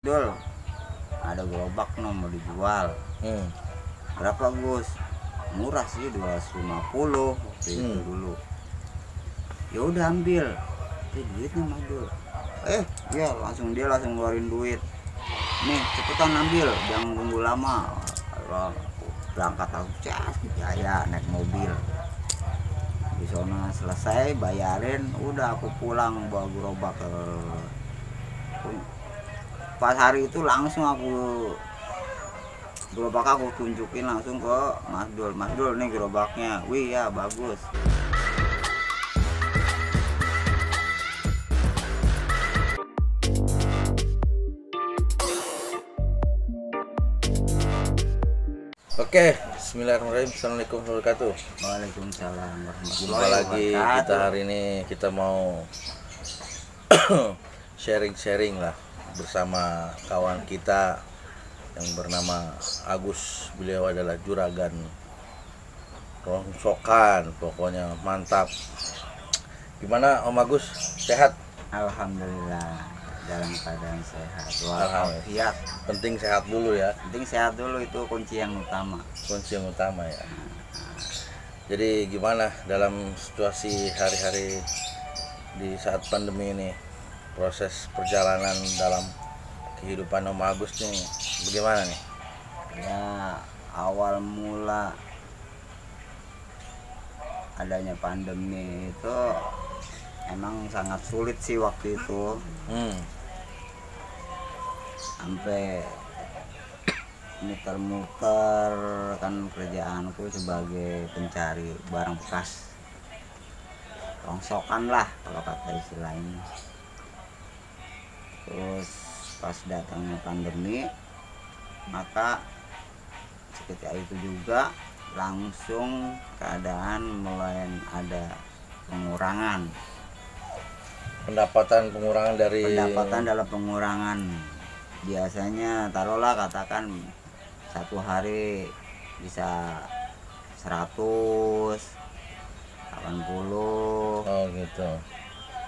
Dul, ada gerobak mau dijual. Berapa Gus? Murah sih 250 waktu itu dulu. Ya udah ambil. Duitnya Madul. Dia langsung ngeluarin duit. Nih cepetan ambil, jangan tunggu lama. Kalau berangkat aku Jaya naik mobil. Di sana selesai bayarin, udah aku pulang bawa gerobak ke. Pas hari itu langsung gerobak aku tunjukin langsung ke Mas Dul nih gerobaknya. Wih ya bagus. Oke, bismillahirrahmanirrahim. Assalamualaikum warahmatullahi wabarakatuh. Waalaikumsalam warahmatullahi Jumpa lagi wabarakatuh. kita hari ini kita mau sharing lah bersama kawan kita yang bernama Agus. Beliau adalah juragan rongsokan, pokoknya mantap. Gimana Om Agus? Sehat? Alhamdulillah dalam keadaan sehat Alhamdulillah. Penting sehat dulu ya. Penting sehat dulu, itu kunci yang utama. Kunci yang utama ya. Jadi gimana dalam situasi hari-hari di saat pandemi ini, proses perjalanan dalam kehidupan Om Agus nih bagaimana nih? Ya awal mula adanya pandemi itu emang sangat sulit sih waktu itu. Sampai muter-muter, kan kerjaanku sebagai pencari barang bekas, rongsokan lah kalau kata istilahnya. Terus pas datangnya pandemi, maka ketika itu juga langsung keadaan mulai ada pengurangan Pendapatan dalam pengurangan. Biasanya taruhlah katakan satu hari bisa 180. Oh gitu.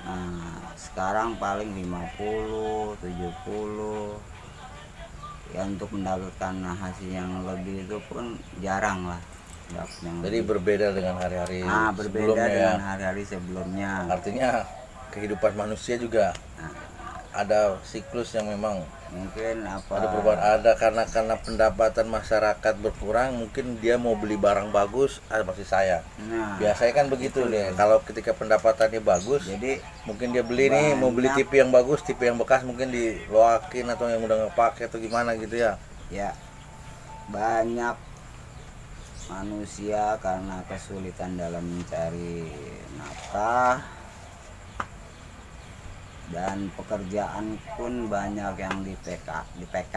Nah sekarang paling 50, 70. Ya untuk mendapatkan hasil yang lebih itu pun jarang lah. Jadi berbeda dengan hari-hari berbeda dengan ya. hari-hari sebelumnya. Artinya kehidupan manusia juga ada siklus yang memang mungkin ada perubahan, ada karena pendapatan masyarakat berkurang, mungkin dia mau beli barang bagus masih sayang. Biasanya kan begitu nih, kalau ketika pendapatannya bagus, jadi mungkin dia beli nih, mau beli TV yang bagus, TV yang bekas mungkin diloakin atau yang udah nggak pakai atau gimana gitu ya. Ya banyak manusia karena kesulitan dalam mencari nafkah, dan pekerjaan pun banyak yang di PHK.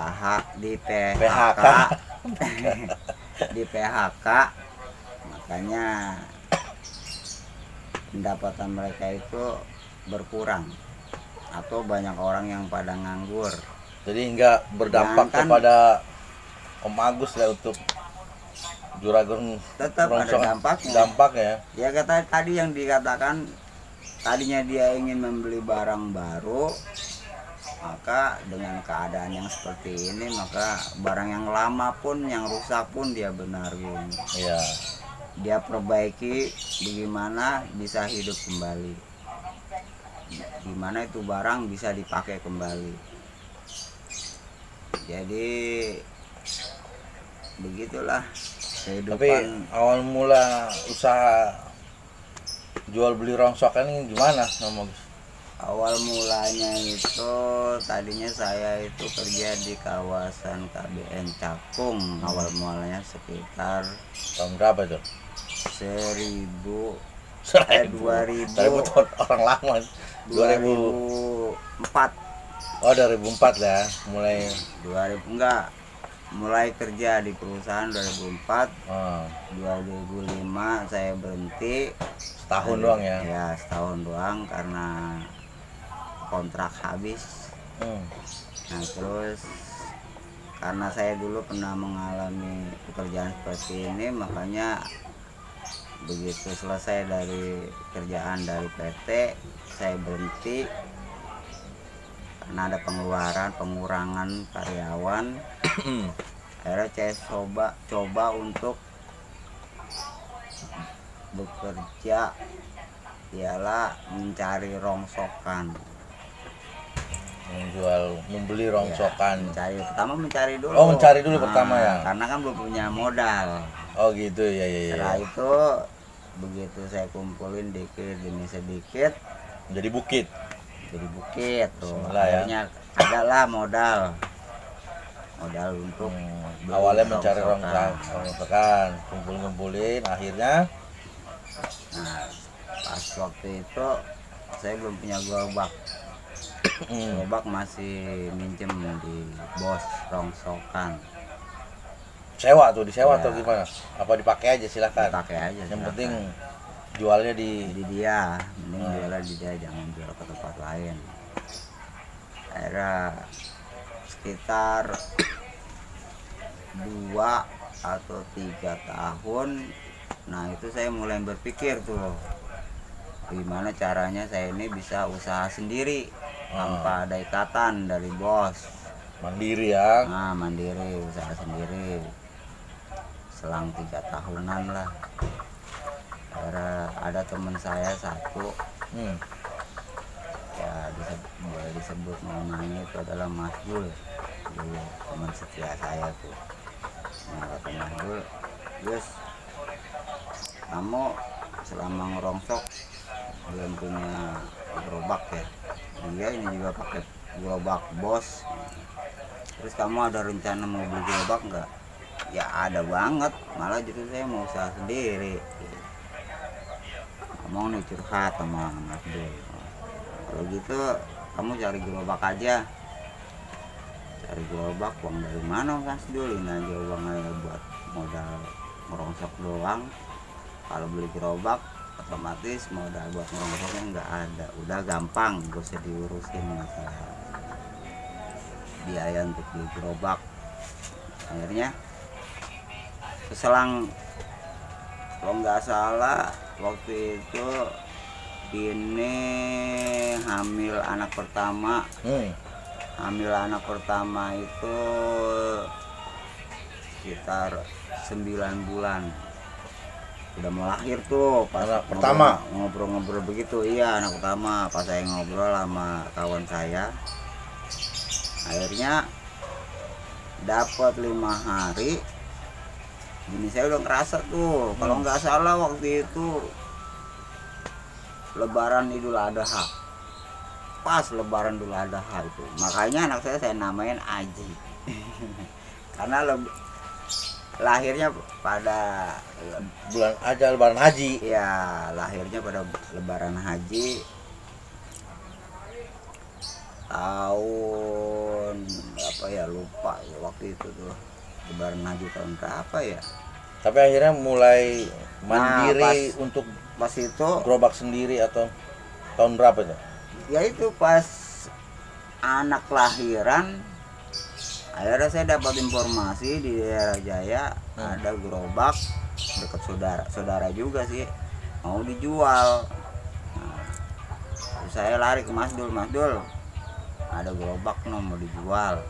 Makanya pendapatan mereka itu berkurang atau banyak orang yang pada nganggur. Jadi nggak berdampak kepada Om Agus lah untuk juragan. Tetap ada dampaknya. Ya kata tadi yang dikatakan, tadinya dia ingin membeli barang baru, maka dengan keadaan yang seperti ini, maka barang yang lama pun, yang rusak pun dia benarin. Iya. Dia perbaiki, bagaimana bisa hidup kembali, gimana itu barang bisa dipakai kembali. Jadi begitulah kehidupan. Tapi awal mula usaha jual beli rongsokan ini gimana Om Agus? Awal mulanya itu tadinya saya itu kerja di kawasan KBN Cakung. Awal mulanya sekitar tahun berapa itu? 2000 orang lama. 2004. Oh 2004 ya, mulai 2000 enggak. Mulai kerja di perusahaan 2004. 2005 saya berhenti. Setahun doang ya? Ya setahun doang karena kontrak habis. Nah terus karena saya dulu pernah mengalami pekerjaan seperti ini, makanya begitu selesai dari kerjaan dari PT, saya berhenti. karena ada pengurangan karyawan. Akhirnya saya coba untuk bekerja ialah mencari rongsokan, membeli rongsokan. Mencari dulu. Oh, mencari dulu pertama ya. Karena kan belum punya modal. Oh gitu ya. Setelah itu begitu saya kumpulin dikit demi sedikit jadi bukit tuh. Akhirnya adalah modal untuk awalnya mencari rongsokan, kumpulin akhirnya. Nah, pas waktu itu saya belum punya gerobak. Gerobak masih minjem di bos rongsokan. Disewa atau gimana? Apa dipakai aja silakan. Dipakai aja. Yang penting jualnya di dia, jualnya di dia, jangan jual ke tempat lain. Akhirnya sekitar 2 atau 3 tahun, nah itu saya mulai berpikir tuh gimana caranya saya ini bisa usaha sendiri tanpa ada ikatan dari bos. Mandiri ya. Nah, mandiri, usaha sendiri. Selang 3 tahunan lah. Ada teman saya satu, ya boleh disebut namanya, itu adalah Mas Dul, dulu teman setia saya tuh. Nah, kata Mas Dul, Gus, kamu selama ngerongsok belum punya gerobak ya? Iya, ini juga pakai gerobak bos. Terus kamu ada rencana mau beli gerobak nggak? Ya ada banget, malah justru saya mau usaha sendiri. Ngomong nih, curhat sama Mas Dul. Kalau gitu kamu cari gerobak aja. Cari gerobak, uang dari mana Mas Dul? Ini aja uangnya buat modal ngerongsok doang. Kalau beli gerobak otomatis modal buat ngerongsoknya nggak ada. Udah gampang, gak usah diurusin masalah biaya untuk beli gerobak. Akhirnya selang, kalau nggak salah waktu itu ini hamil anak pertama. Hamil anak pertama itu sekitar 9 bulan. Udah mau lahir tuh pas anak pertama. Ngobrol-ngobrol begitu. Iya, anak pertama. Pas saya ngobrol sama kawan saya, akhirnya dapat 5 hari. Bini saya udah ngerasa tuh, kalau nggak salah waktu itu Lebaran Idul Adha. Pas Lebaran Idul Adha itu. Makanya anak saya namain Aji. Karena lahirnya pada bulan aja Lebaran Haji. Ya, lahirnya pada Lebaran Haji tahun apa ya, lupa ya waktu itu tuh. Lebaran Haji tahun berapa ya? Tapi akhirnya mulai mandiri untuk pas itu gerobak sendiri atau tahun berapa itu? Ya itu pas anak lahiran. Akhirnya saya dapat informasi di daerah Jaya ada gerobak dekat saudara juga sih, mau dijual. Nah, saya lari ke Mas Dul, ada gerobak mau dijual.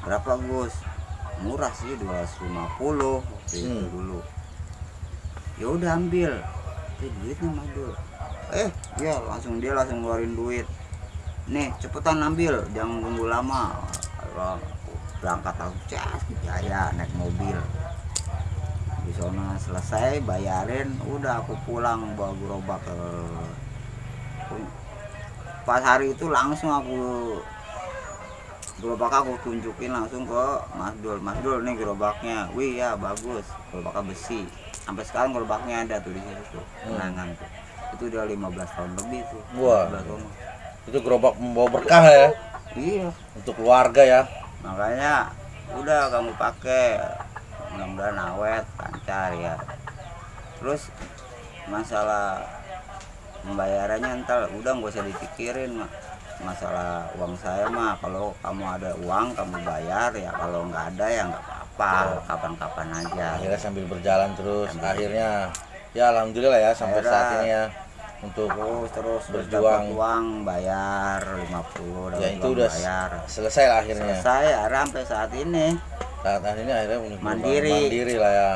Berapa Gus? Murah sih, 250 itu dulu. Ya udah ambil. Duitnya Mas Dul. Dia langsung ngeluarin duit. Nih cepetan ambil, jangan tunggu lama. Berangkat aku ke Jaya naik mobil. Di sana selesai bayarin, udah aku pulang bawa gerobak ke. Pas hari itu langsung gerobak aku tunjukin langsung ke Mas Dul nih gerobaknya. Wih ya bagus, gerobaknya besi. Sampai sekarang gerobaknya ada tuh di situ tuh, kenangan tuh. Itu udah 15 tahun lebih tuh. Wah. Itu gerobak membawa berkah ya. Iya. Untuk keluarga ya. Makanya udah kamu pakai, mudah-mudahan awet, lancar ya. Terus masalah pembayarannya ntar udah nggak usah dipikirin masalah uang saya mah. Kalau kamu ada uang kamu bayar ya, kalau nggak ada ya nggak apa-apa, kapan-kapan aja. Akhirnya sambil berjalan terus, akhirnya ya alhamdulillah ya sampai saat ini ya. untuk terus berjuang, uang bayar 50, ya itu udah bayar. Selesai lah akhirnya. Selesai sampai saat ini. Saat ini akhirnya punya mandiri lah ya,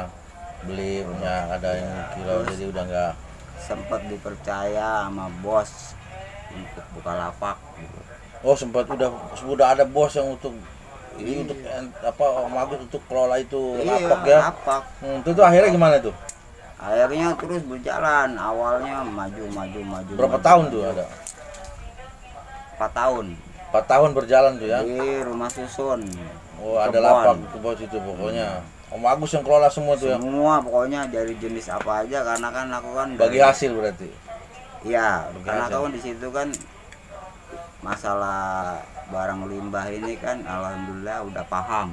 beli punya ada yang kilo, jadi udah nggak sempat dipercaya sama bos untuk buka lapak gitu. Oh sempat udah ada bos yang untuk ini untuk apa Om Agus untuk kelola itu lapak ya. Lapak. Itu akhirnya gimana tuh? Akhirnya terus berjalan, awalnya maju. Berapa tahun tuh ada? 4 tahun. 4 tahun berjalan tuh ya? Di rumah susun. Oh ada lapak ke bos itu pokoknya. Om Agus yang kelola semua tuh ya? Semua pokoknya dari jenis apa aja, karena kan aku kan bagi hasil berarti? Iya, karena aku kan di situ kan masalah barang limbah ini kan alhamdulillah udah paham.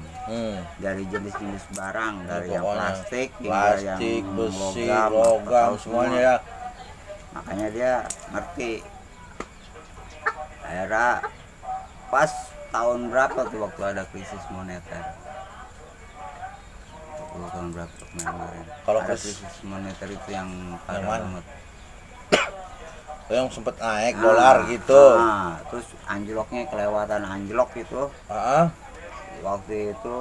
Dari jenis-jenis barang, dari yang plastik yang besi, logam semuanya ya. Makanya dia ngerti. Akhirnya pas tahun berapa tuh waktu ada krisis moneter? Tahun berapa kemarin? Kalau krisis moneter itu yang parah banget. Yang sempet naik dolar gitu. Terus anjloknya kelewatan anjlok itu. Waktu itu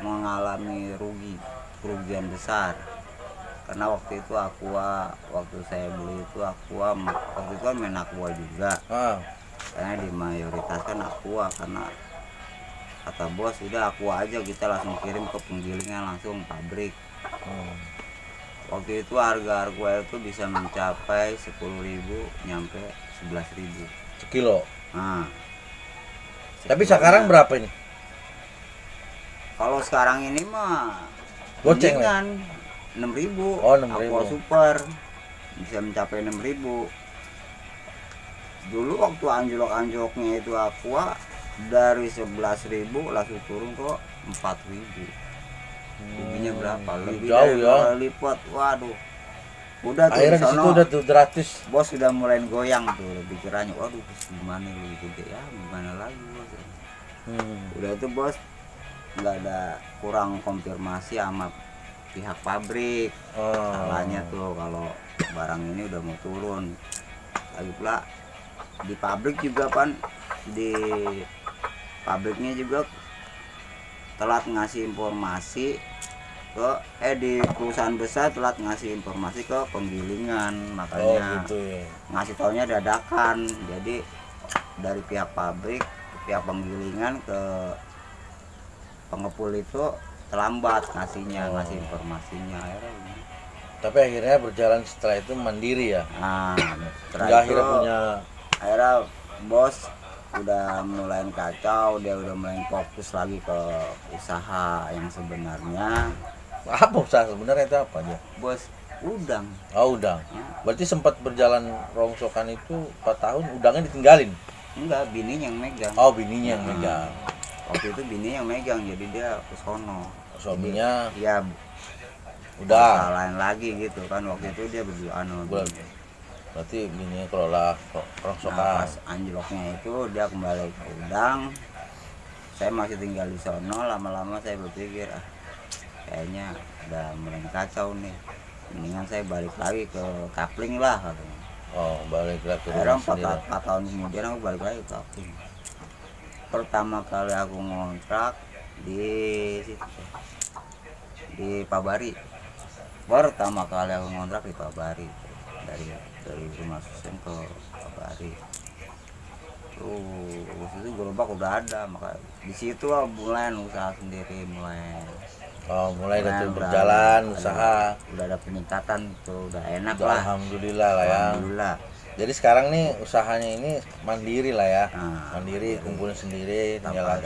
mengalami kerugian besar. Karena waktu itu waktu saya beli itu waktu itu kan main Aqua juga. Karena dimayoritaskan Aqua, karena kata bos udah Aqua aja, kita langsung kirim ke penggilingan langsung pabrik. Waktu itu harga Aqua itu bisa mencapai 10.000 nyampe 11.000 sekilo. Tapi sekarang berapa ini? Kalau sekarang ini mah goceng kan 6.000. Oh 6.000. Aqua super bisa mencapai 6.000. Dulu waktu anjloknya itu Aqua dari 11.000 langsung turun ke 4.000. Ruginya berapa? Lebih jauh ya. Lipat. Waduh. Udah tuh akhirnya di situ udah tuh gratis. Bos sudah mulai goyang tuh pikirannya. Waduh, gimana lu gede ya? Gimana lagi bos? Udah itu bos nggak ada kurang konfirmasi sama pihak pabrik. Salahnya tuh kalau barang ini udah mau turun. Lagi pula di pabrik juga kan, di pabriknya juga telat ngasih informasi ke di perusahaan besar, telat ngasih informasi ke penggilingan, makanya gitu ya. ngasih taunya dadakan. Jadi dari pihak pabrik ke pihak penggilingan ke pengepul itu terlambat ngasih informasinya. Tapi akhirnya berjalan setelah itu mandiri ya. Setelah itu akhirnya bos udah mulai kacau, dia udah mulai fokus lagi ke usaha yang sebenarnya. Apa usaha sebenarnya itu apa aja? Bos, udang. Udang. Berarti sempat berjalan rongsokan itu 4 tahun, udangnya ditinggalin? Enggak, bininya yang megang. Bininya yang megang. Waktu itu bininya yang megang, jadi dia ke sono. Suaminya ya udah lain lagi gitu kan, waktu itu dia berduaan. Berarti bininya kelola rongsokan. Pas anjloknya itu dia kembali ke udang. Saya masih tinggal di sono, lama-lama saya berpikir kayaknya udah mulai kacau nih, mendingan saya balik lagi ke kapling lah katanya. Balik lagi ke rumah sendiri. 4 tahun kemudian aku balik lagi ke kapling. Pertama kali aku ngontrak di situ, di Pabari. Pertama kali aku ngontrak di Pabari, dari rumah susun ke Pabari. Itu gerobak udah ada, maka di situ mulai usaha sendiri, mulai berjalan usaha. Udah ada peningkatan tuh, udah enak lah. Alhamdulillah lah ya. Alhamdulillah. Jadi sekarang nih usahanya ini mandiri lah ya. Mandiri, kumpulin sendiri, tinggal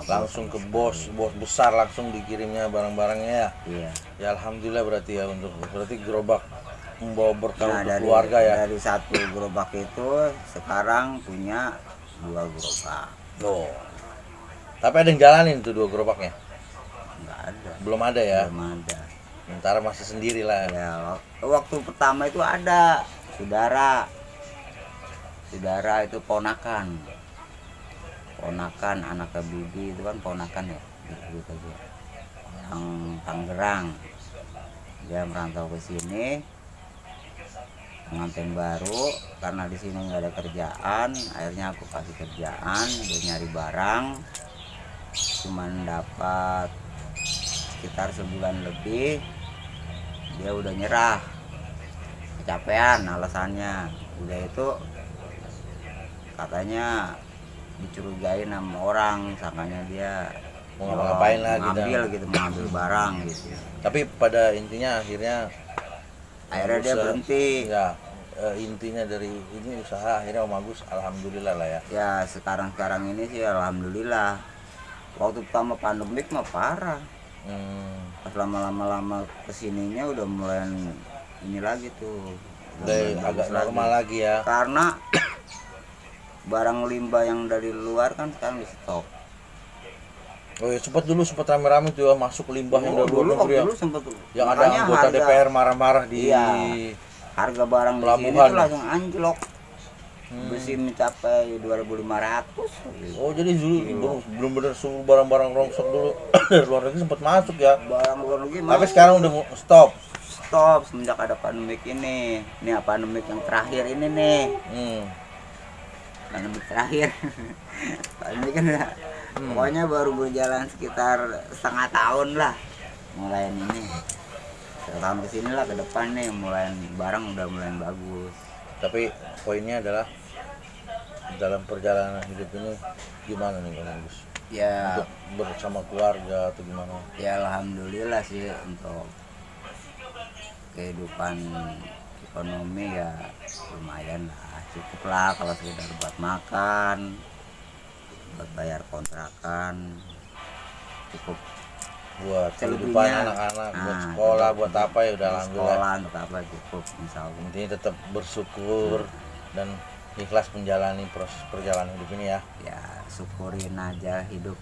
langsung ke bos besar, langsung dikirimnya barang-barangnya ya. Iya. Ya alhamdulillah berarti ya, berarti gerobak membawa berkah untuk keluarga ya. Dari satu gerobak itu sekarang punya 2 gerobak. Tapi ada yang jalanin tuh 2 gerobaknya? Enggak ada. Belum ada ya? Belum ada. Sementara masih sendiri lah. Ya, waktu pertama itu ada saudara itu ponakan anak bibi itu kan ponakan ya, gitu aja. Yang Tangerang, dia merantau ke sini. pengantin baru karena di sini nggak ada kerjaan. Akhirnya aku kasih kerjaan, dia nyari barang, cuman dapat sekitar sebulan lebih, dia udah nyerah, kecapean alasannya. Udah itu katanya dicurigain sama orang, sangkanya dia mau ngapain lagi, mengambil barang gitu. Tapi pada intinya akhirnya dia berhenti ya. Intinya dari ini usaha akhirnya Om Agus alhamdulillah lah ya. Ya sekarang ini sih alhamdulillah. Waktu pertama pandemik mah parah. Pas lama kesininya udah mulai ini lagi tuh, udah agak normal lagi ya. Karena barang limbah yang dari luar kan sekarang di stop. Oh ya, sempat rame-rame tuh ya, masuk limbah yang dari luar negeri ya. Yang ada Makanya anggota DPR marah-marah di harga barang di sini tuh langsung anjlok. Besi mencapai 2.500. Oh jadi dulu belum benar suruh barang-barang rongsok dulu dari luar negeri sempat masuk ya. Barang luar negeri tapi sekarang udah stop semenjak ada pandemik ini. Ini pandemik yang terakhir ini nih. Pandemik terakhir. Pandemik kan pokoknya baru berjalan sekitar setengah tahun lah mulai ini. Setahun kesini lah ke depan nih mulai barang udah mulai bagus. Tapi poinnya adalah dalam perjalanan hidup ini gimana nih Om Agus? Ya untuk bersama keluarga atau gimana? Ya alhamdulillah sih untuk kehidupan ekonomi ya lumayan lah, cukup lah kalau sekedar buat makan, buat bayar kontrakan, cukup buat kehidupan anak-anak, buat sekolah, buat apa ya udah alhamdulillah. Sekolah untuk apa cukup misalnya. Intinya tetap bersyukur dan ikhlas menjalani proses perjalanan hidup ini ya. Ya syukurin aja hidup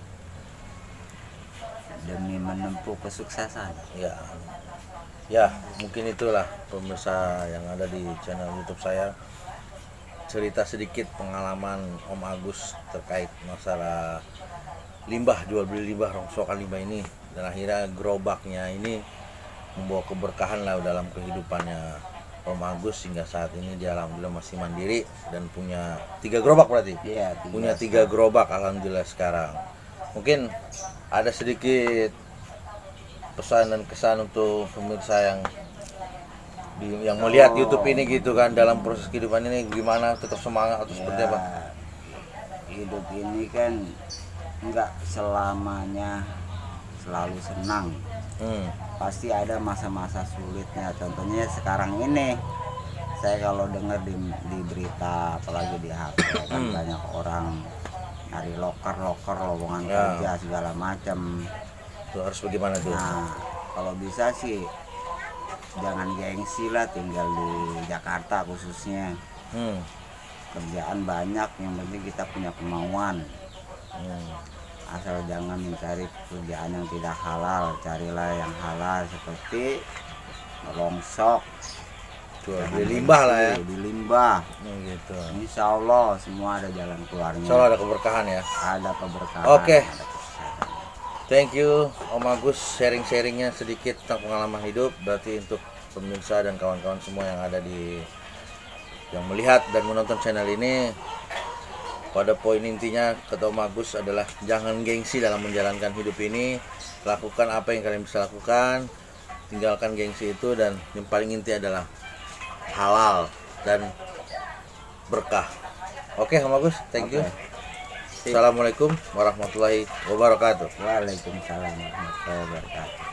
demi menempuh kesuksesan. Ya mungkin itulah pemirsa yang ada di channel YouTube saya, cerita sedikit pengalaman Om Agus terkait masalah limbah, jual beli limbah, rongsokan limbah ini, dan akhirnya gerobaknya ini membawa keberkahan lah dalam kehidupannya Om Agus hingga saat ini. Dia alhamdulillah masih mandiri dan punya 3 gerobak berarti. Iya, punya 3 gerobak alhamdulillah sekarang. Mungkin ada sedikit pesan dan kesan untuk pemirsa yang melihat YouTube ini gitu kan, dalam proses kehidupan ini gimana, tetap semangat atau seperti apa? Hidup ini kan enggak selamanya selalu senang. Pasti ada masa-masa sulitnya. Contohnya sekarang ini saya kalau dengar di berita apalagi di HP kan banyak orang nyari loker lowongan kerja segala macam. Tuh harus bagaimana tuh? Nah kalau bisa sih jangan gengsi lah tinggal di Jakarta khususnya. Kerjaan banyak, yang penting kita punya kemauan. Asal jangan mencari pekerjaan yang tidak halal, carilah yang halal seperti rongsok, di limbah lah ya. Di limbah. Gitu. Insya Allah semua ada jalan keluarnya. Insya Allah ada keberkahan ya. Ada keberkahan. Oke. Thank you Om Agus sharing-sharingnya sedikit tentang pengalaman hidup. Berarti untuk pemirsa dan kawan-kawan semua yang ada yang melihat dan menonton channel ini, pada poin intinya kata Om Agus adalah jangan gengsi dalam menjalankan hidup ini. Lakukan apa yang kalian bisa lakukan, tinggalkan gengsi itu, dan yang paling inti adalah halal dan berkah. Oke Om Agus, thank you. Assalamualaikum warahmatullahi wabarakatuh. Waalaikumsalam warahmatullahi wabarakatuh.